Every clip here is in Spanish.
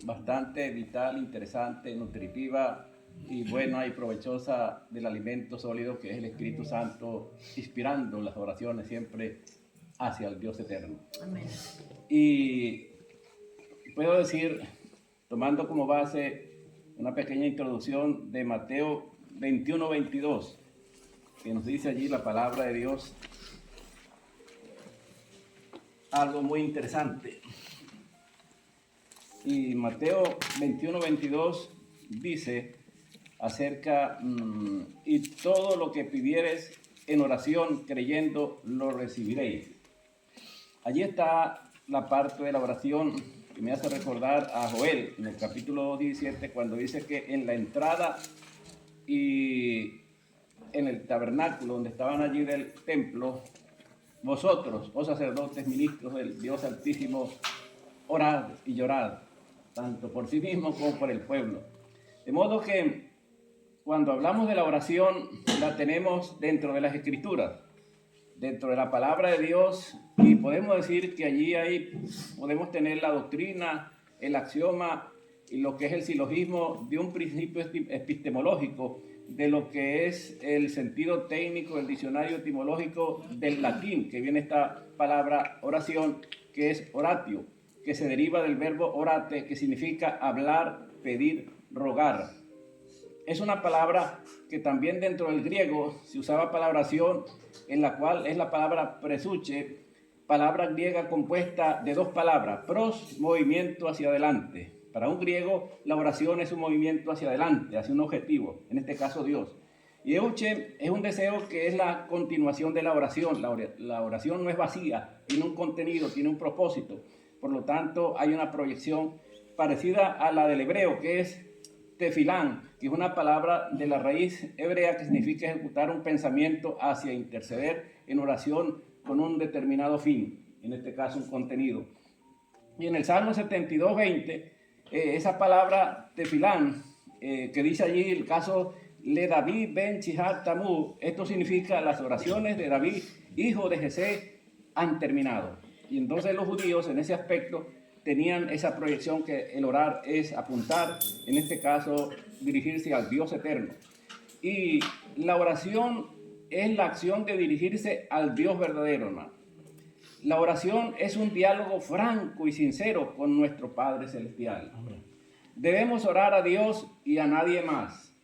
bastante vital, interesante, nutritiva y buena y provechosa del alimento sólido que es el Espíritu Santo, inspirando las oraciones siempre hacia el Dios eterno. Amén. Y puedo decir, tomando como base una pequeña introducción de Mateo 21-22, que nos dice allí la palabra de Dios algo muy interesante. Y Mateo 21-22 dice acerca, y todo lo que pidieres en oración creyendo lo recibiréis. Allí está la parte de la oración que me hace recordar a Joel en el capítulo 17, cuando dice que en la entrada y en el tabernáculo donde estaban allí del templo, vosotros, oh sacerdotes, ministros del Dios Altísimo, orad y llorad, tanto por sí mismo como por el pueblo. De modo que cuando hablamos de la oración, la tenemos dentro de las Escrituras, dentro de la palabra de Dios, y podemos decir que allí podemos tener la doctrina, el axioma y lo que es el silogismo de un principio epistemológico, de lo que es el sentido técnico del diccionario etimológico del latín, que viene esta palabra oración, que es oratio, que se deriva del verbo orate, que significa hablar, pedir, rogar. Es una palabra que también dentro del griego se usaba para oración, en la cual es la palabra presuche, palabra griega compuesta de dos palabras, pros, movimiento hacia adelante. Para un griego, la oración es un movimiento hacia adelante, hacia un objetivo, en este caso Dios. Y euche es un deseo que es la continuación de la oración. La oración no es vacía, tiene un contenido, tiene un propósito. Por lo tanto, hay una proyección parecida a la del hebreo, que es tefilán, que es una palabra de la raíz hebrea que significa ejecutar un pensamiento hacia interceder en oración con un determinado fin, en este caso un contenido. Y en el Salmo 72:20, esa palabra tefilán, que dice allí el caso le David ben Chihat Tamu, esto significa las oraciones de David, hijo de Jesé, han terminado. Y entonces los judíos en ese aspecto tenían esa proyección que el orar es apuntar, en este caso dirigirse al Dios eterno. Y la oración es la acción de dirigirse al Dios verdadero, hermano. La oración es un diálogo franco y sincero con nuestro Padre Celestial. Debemos orar a Dios y a nadie más.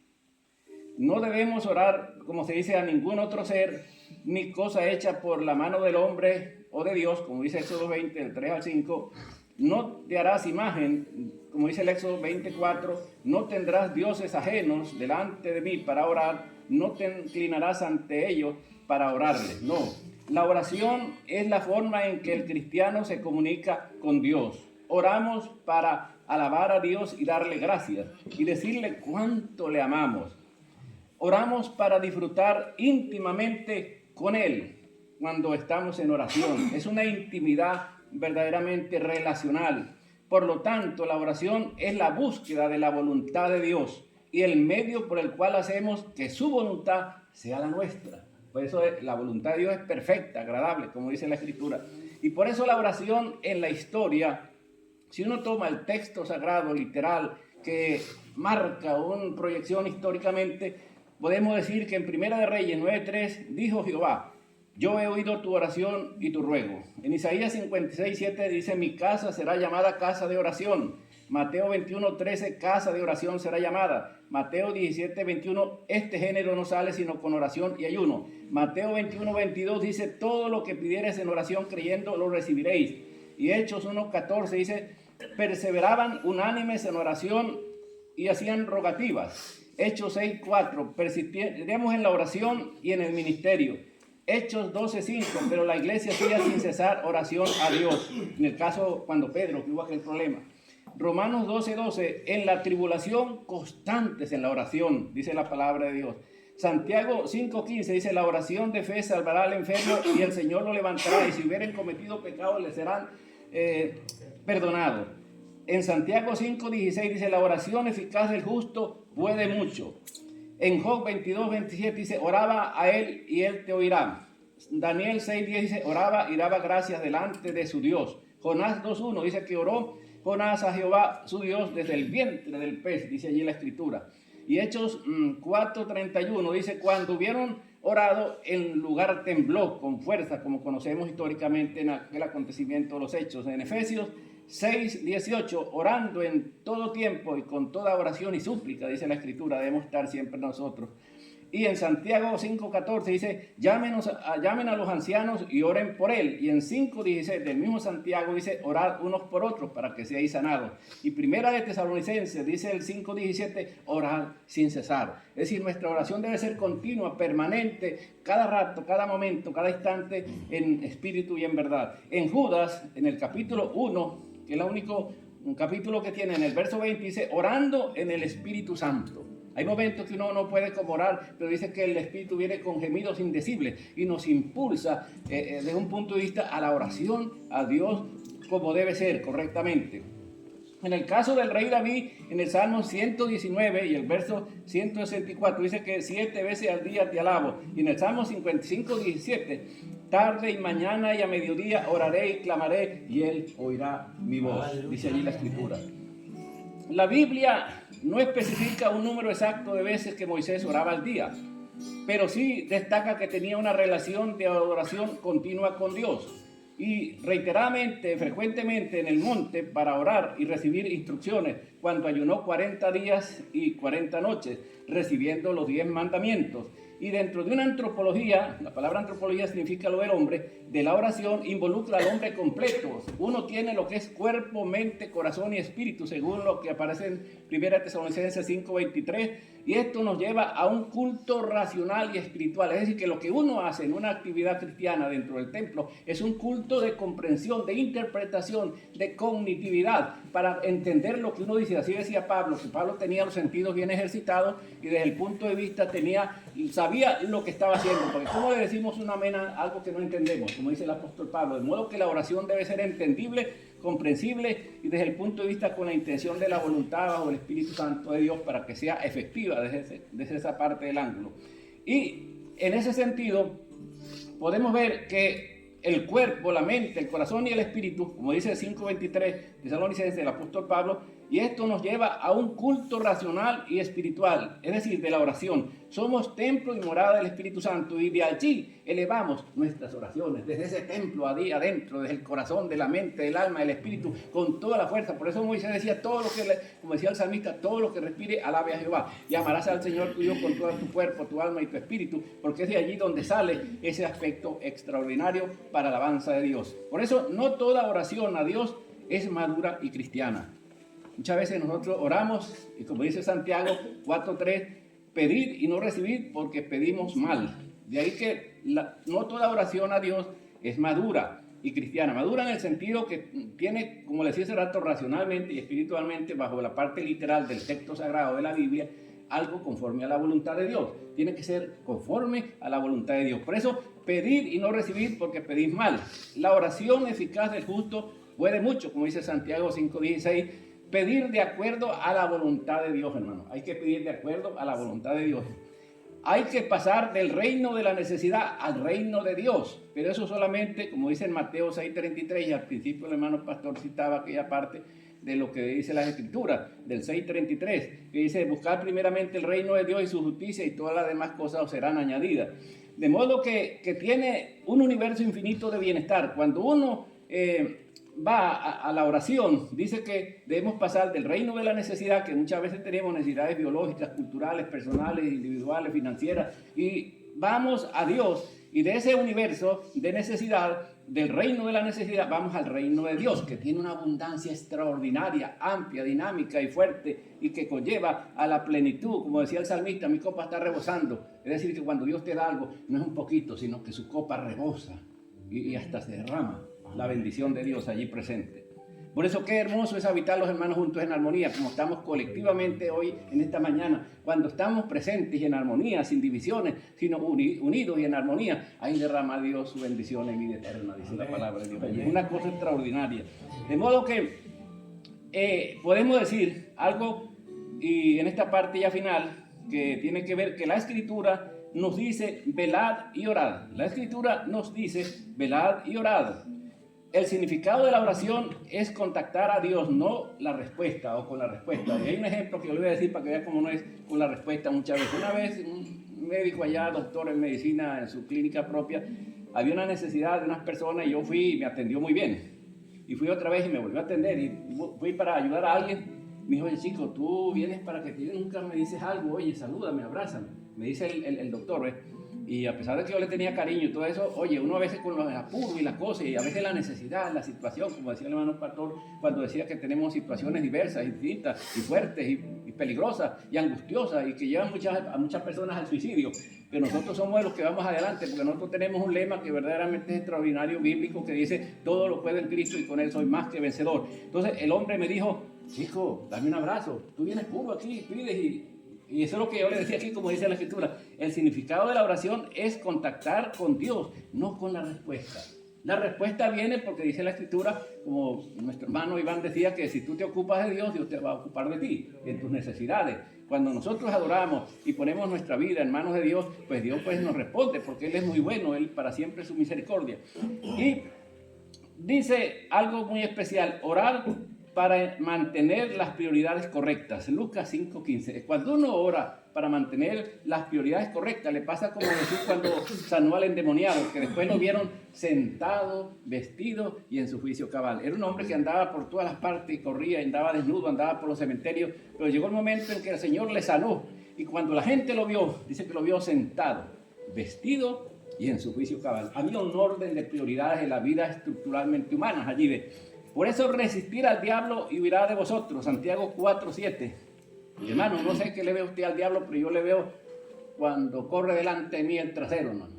No debemos orar, como se dice, a ningún otro ser, ni cosa hecha por la mano del hombre o de Dios, como dice Éxodo 20, del 3 al 5. No te harás imagen, como dice el Éxodo 24, no tendrás dioses ajenos delante de mí para orar, no te inclinarás ante ellos para orarles. No, la oración es la forma en que el cristiano se comunica con Dios. Oramos para alabar a Dios y darle gracias y decirle cuánto le amamos. Oramos para disfrutar íntimamente con Él cuando estamos en oración. Es una intimidad verdaderamente relacional. Por lo tanto, la oración es la búsqueda de la voluntad de Dios y el medio por el cual hacemos que su voluntad sea la nuestra. Por eso la voluntad de Dios es perfecta, agradable, como dice la Escritura. Y por eso la oración en la historia, si uno toma el texto sagrado literal que marca una proyección históricamente, podemos decir que en Primera de Reyes 9:3 dijo Jehová: yo he oído tu oración y tu ruego. En Isaías 56:7 dice: mi casa será llamada casa de oración. Mateo 21:13, casa de oración será llamada. Mateo 17:21, este género no sale sino con oración y ayuno. Mateo 21:22 dice: todo lo que pidieres en oración creyendo lo recibiréis. Y Hechos 1:14 dice: perseveraban unánimes en oración y hacían rogativas. Hechos 6:4, persistiremos en la oración y en el ministerio. Hechos 12:5, pero la iglesia hacía sin cesar oración a Dios. En el caso cuando Pedro, que hubo aquel problema. Romanos 12:12, en la tribulación constantes en la oración, dice la palabra de Dios. Santiago 5:15 dice: la oración de fe salvará al enfermo y el Señor lo levantará, y si hubieran cometido pecados le serán perdonados. En Santiago 5:16 dice: la oración eficaz del justo puede mucho. En Job 22:27 dice: oraba a él y él te oirá. Daniel 6:10 dice: oraba y daba gracias delante de su Dios. Jonás 2:1 dice que oró Jonás a Jehová su Dios desde el vientre del pez, dice allí la escritura. Y Hechos 4:31 dice, cuando hubieron orado, el lugar tembló con fuerza, como conocemos históricamente en aquel acontecimiento de los Hechos. En Efesios 6:18, orando en todo tiempo y con toda oración y súplica, dice la escritura, debemos estar siempre nosotros. Y en Santiago 5:14 dice, llamen a los ancianos y oren por él. Y en 5:16 del mismo Santiago dice, orad unos por otros para que seáis sanados. Y primera de Tesalonicenses dice el 5:17, orad sin cesar. Es decir, nuestra oración debe ser continua, permanente, cada rato, cada momento, cada instante, en espíritu y en verdad. En Judas, en el capítulo 1, que es el único capítulo que tiene, en el verso 20 dice, orando en el Espíritu Santo. Hay momentos que uno no puede como orar, pero dice que el Espíritu viene con gemidos indecibles y nos impulsa desde un punto de vista a la oración a Dios como debe ser correctamente. En el caso del rey David, en el Salmo 119 y el verso 164, dice que 7 veces al día te alabo. Y en el Salmo 55:17, tarde y mañana y a mediodía oraré y clamaré y él oirá mi voz, dice allí la escritura. La Biblia no especifica un número exacto de veces que Moisés oraba al día, pero sí destaca que tenía una relación de adoración continua con Dios y reiteradamente, frecuentemente en el monte para orar y recibir instrucciones, cuando ayunó 40 días y 40 noches, recibiendo los 10 mandamientos. Y dentro de una antropología, la palabra antropología significa lo del hombre, de la oración involucra al hombre completo. Uno tiene lo que es cuerpo, mente, corazón y espíritu, según lo que aparece en 1 Tesalonicenses 5:23. Y esto nos lleva a un culto racional y espiritual. Es decir, que lo que uno hace en una actividad cristiana dentro del templo es un culto de comprensión, de interpretación, de cognitividad, para entender lo que uno dice. Así decía Pablo, que Pablo tenía los sentidos bien ejercitados y desde el punto de vista sabía lo que estaba haciendo. Porque ¿cómo le decimos un amén a algo que no entendemos? Como dice el apóstol Pablo, de modo que la oración debe ser entendible, comprensible y desde el punto de vista con la intención de la voluntad bajo el Espíritu Santo de Dios para que sea efectiva desde esa parte del ángulo. Y en ese sentido podemos ver que el cuerpo, la mente, el corazón y el espíritu, como dice el 5:23 de Tesalonicenses del apóstol Pablo, y esto nos lleva a un culto racional y espiritual, es decir, de la oración. Somos templo y morada del Espíritu Santo y de allí elevamos nuestras oraciones, desde ese templo allí adentro, desde el corazón, de la mente, del alma, del espíritu, con toda la fuerza. Por eso Moisés decía, como decía el salmista, todo lo que respire, alabe a Jehová. Y amarás al Señor tu Dios con todo tu cuerpo, tu alma y tu espíritu, porque es de allí donde sale ese aspecto extraordinario para la alabanza de Dios. Por eso no toda oración a Dios es madura y cristiana. Muchas veces nosotros oramos, y como dice Santiago 4:3, pedir y no recibir porque pedimos mal. De ahí que no toda oración a Dios es madura y cristiana. Madura en el sentido que tiene, como les decía hace rato, racionalmente y espiritualmente, bajo la parte literal del texto sagrado de la Biblia, algo conforme a la voluntad de Dios. Tiene que ser conforme a la voluntad de Dios. Por eso, pedir y no recibir porque pedís mal. La oración eficaz del justo puede mucho, como dice Santiago 5:16, pedir de acuerdo a la voluntad de Dios, hermano. Hay que pedir de acuerdo a la voluntad de Dios. Hay que pasar del reino de la necesidad al reino de Dios. Pero eso solamente, como dice en Mateo 6:33, y al principio el hermano pastor citaba aquella parte de lo que dice las Escrituras, del 6:33, que dice, buscar primeramente el reino de Dios y su justicia y todas las demás cosas os serán añadidas. De modo que tiene un universo infinito de bienestar. Cuando uno va a la oración, dice que debemos pasar del reino de la necesidad, que muchas veces tenemos necesidades biológicas, culturales, personales, individuales, financieras, y vamos a Dios, y de ese universo de necesidad, del reino de la necesidad, vamos al reino de Dios, que tiene una abundancia extraordinaria, amplia, dinámica y fuerte, y que conlleva a la plenitud. Como decía el salmista, mi copa está rebosando. Es decir, que cuando Dios te da algo, no es un poquito, sino que su copa rebosa y hasta se derrama la bendición de Dios allí presente. Por eso qué hermoso es habitar los hermanos juntos en armonía, como estamos colectivamente hoy en esta mañana, cuando estamos presentes y en armonía, sin divisiones, sino unidos y en armonía. Ahí derrama Dios su bendición en vida eterna, dice la palabra de Dios. Es una cosa extraordinaria. De modo que podemos decir algo, y en esta parte ya final, que tiene que ver que la Escritura nos dice velad y orad. La Escritura nos dice velad y orad. el significado de la oración es contactar a Dios, no la respuesta o con la respuesta. Y hay un ejemplo que yo le voy a decir para que vea cómo no es con la respuesta muchas veces. Una vez un médico allá, doctor en medicina, en su clínica propia, había una necesidad de unas personas y yo fui y me atendió muy bien. Y fui otra vez y me volvió a atender y fui para ayudar a alguien. Me dijo, oye chico, tú vienes para que nunca me dices algo, oye, salúdame, abrázame. Me dice el doctor, Y a pesar de que yo le tenía cariño y todo eso, oye, uno a veces con los apuros y las cosas, y a veces la necesidad, la situación, como decía el hermano pastor, cuando decía que tenemos situaciones diversas, distintas, y fuertes, y peligrosas, y angustiosas, y que llevan a muchas personas al suicidio. Pero nosotros somos los que vamos adelante, porque nosotros tenemos un lema que verdaderamente es extraordinario, bíblico, que dice, todo lo puede en Cristo, y con él soy más que vencedor. Entonces el hombre me dijo, chico, dame un abrazo, tú vienes puro aquí, pides y eso es lo que yo le decía aquí, como dice la Escritura. El significado de la oración es contactar con Dios, no con la respuesta. La respuesta viene porque dice la Escritura, como nuestro hermano Iván decía, que si tú te ocupas de Dios, Dios te va a ocupar de ti, en tus necesidades. Cuando nosotros adoramos y ponemos nuestra vida en manos de Dios, pues Dios pues nos responde, porque Él es muy bueno, Él para siempre es su misericordia. Y dice algo muy especial, orar para mantener las prioridades correctas. Lucas 5:15. Cuando uno ora para mantener las prioridades correctas, le pasa como Jesús cuando sanó al endemoniado, que después lo vieron sentado, vestido y en su juicio cabal. Era un hombre que andaba por todas las partes y corría, andaba desnudo, andaba por los cementerios, pero llegó el momento en que el Señor le sanó. Y cuando la gente lo vio, dice que lo vio sentado, vestido y en su juicio cabal. Había un orden de prioridades en la vida estructuralmente humanas allí. Por eso resistir al diablo y huirá de vosotros. Santiago 4:7. Hermano, no sé qué le ve usted al diablo, pero yo le veo cuando corre delante de mí el trasero, hermano.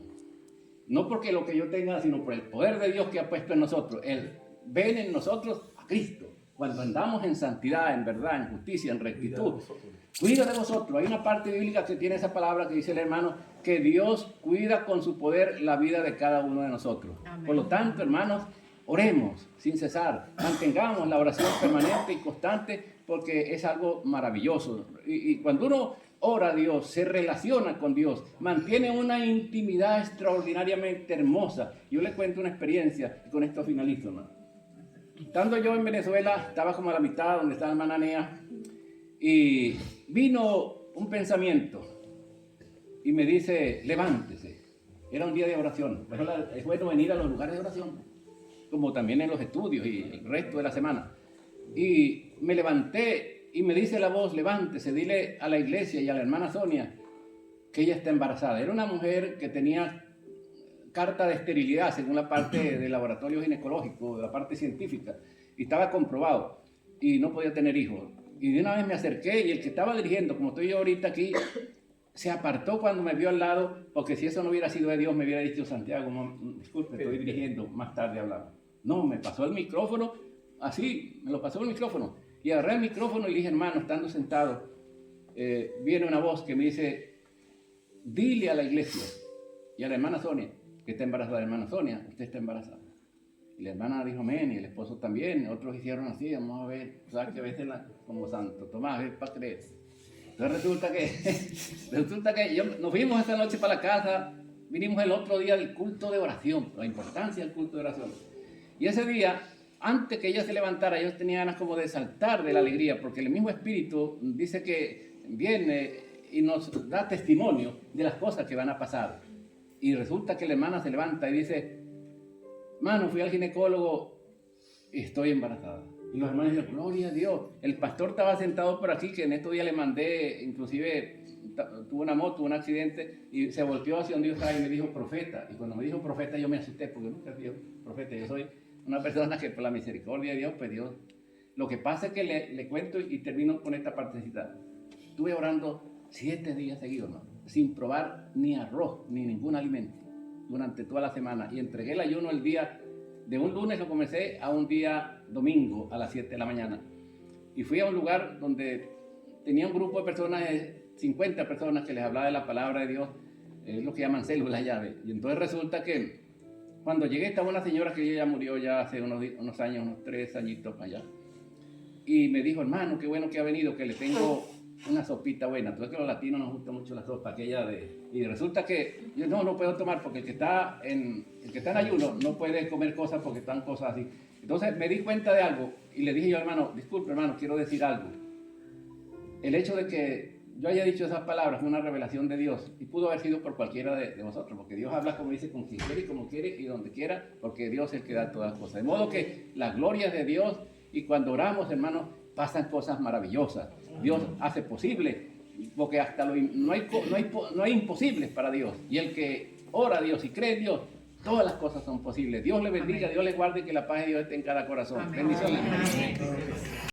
No porque lo que yo tenga, sino por el poder de Dios que ha puesto en nosotros. Él ven en nosotros a Cristo. Cuando andamos en santidad, en verdad, en justicia, en rectitud. Cuida de vosotros. Hay una parte bíblica que tiene esa palabra que dice el hermano, que Dios cuida con su poder la vida de cada uno de nosotros. Amén. Por lo tanto, hermanos, oremos sin cesar, mantengamos la oración permanente y constante porque es algo maravilloso. Y cuando uno ora a Dios, se relaciona con Dios, mantiene una intimidad extraordinariamente hermosa. Yo le cuento una experiencia y con esto finalizo, ¿no? Estando yo en Venezuela, estaba como a la mitad donde está la hermana Nea, y vino un pensamiento y me dice, levántese. Era un día de oración, pero es bueno venir a los lugares de oración, como también en los estudios y el resto de la semana. Y me levanté y me dice la voz, levántese, dile a la iglesia y a la hermana Sonia que ella está embarazada. Era una mujer que tenía carta de esterilidad según la parte del laboratorio ginecológico, de la parte científica, y estaba comprobado y no podía tener hijos. Y de una vez me acerqué y el que estaba dirigiendo, como estoy yo ahorita aquí, se apartó cuando me vio al lado, porque si eso no hubiera sido de Dios, me hubiera dicho, Santiago, disculpe, estoy dirigiendo, más tarde hablamos. No, me pasó el micrófono, así, me lo pasó el micrófono. Y agarré el micrófono y le dije, hermano, estando sentado, viene una voz que me dice, dile a la iglesia y a la hermana Sonia, que está embarazada. Hermana Sonia, usted está embarazada. Y la hermana dijo, amén, y el esposo también. Otros hicieron así, vamos a ver, ¿sabes? Que a veces como Santo Tomás, es para creer. Entonces resulta que nos fuimos esta noche para la casa, vinimos el otro día del culto de oración, la importancia del culto de oración. Y ese día, antes que ella se levantara, yo tenía ganas como de saltar de la alegría, porque el mismo Espíritu dice que viene y nos da testimonio de las cosas que van a pasar. Y resulta que la hermana se levanta y dice, mano, fui al ginecólogo y estoy embarazada. Y los hermanos dicen, gloria a Dios. El pastor estaba sentado por aquí, que en estos días le mandé, inclusive tuvo una moto, un accidente, y se volteó hacia donde yo estaba y me dijo profeta. Y cuando me dijo profeta yo me asusté, porque nunca fui profeta. Yo soy una persona que por la misericordia de Dios, pues Dios. Lo que pasa es que le cuento y termino con esta partecita. Estuve orando 7 días seguidos, ¿no? Sin probar ni arroz, ni ningún alimento, durante toda la semana. Y entregué el ayuno el día, de un lunes lo comencé a un día domingo a las 7 de la mañana. Y fui a un lugar donde tenía un grupo de personas, 50 personas que les hablaba de la palabra de Dios, es lo que llaman células llave. Y entonces resulta que cuando llegué estaba una señora que ella murió ya hace unos años, unos 3 añitos allá. Y me dijo, hermano, qué bueno que ha venido, que le tengo una sopita buena. Tú ves que a los latinos nos gusta mucho la sopa aquella de... Y resulta que yo no puedo tomar porque el que está en ayuno no puede comer cosas porque están cosas así. Entonces me di cuenta de algo y le dije yo, hermano, disculpe hermano, quiero decir algo. El hecho de que yo haya dicho esas palabras fue una revelación de Dios y pudo haber sido por cualquiera de vosotros, porque Dios habla como dice, con quien quiere y como quiere y donde quiera, porque Dios es el que da todas las cosas. De modo que la gloria es de Dios y cuando oramos, hermanos, pasan cosas maravillosas. Dios hace posible, porque hasta no hay imposibles para Dios. Y el que ora a Dios y cree en Dios, todas las cosas son posibles. Dios le bendiga, Dios le guarde, que la paz de Dios esté en cada corazón. Bendiciones.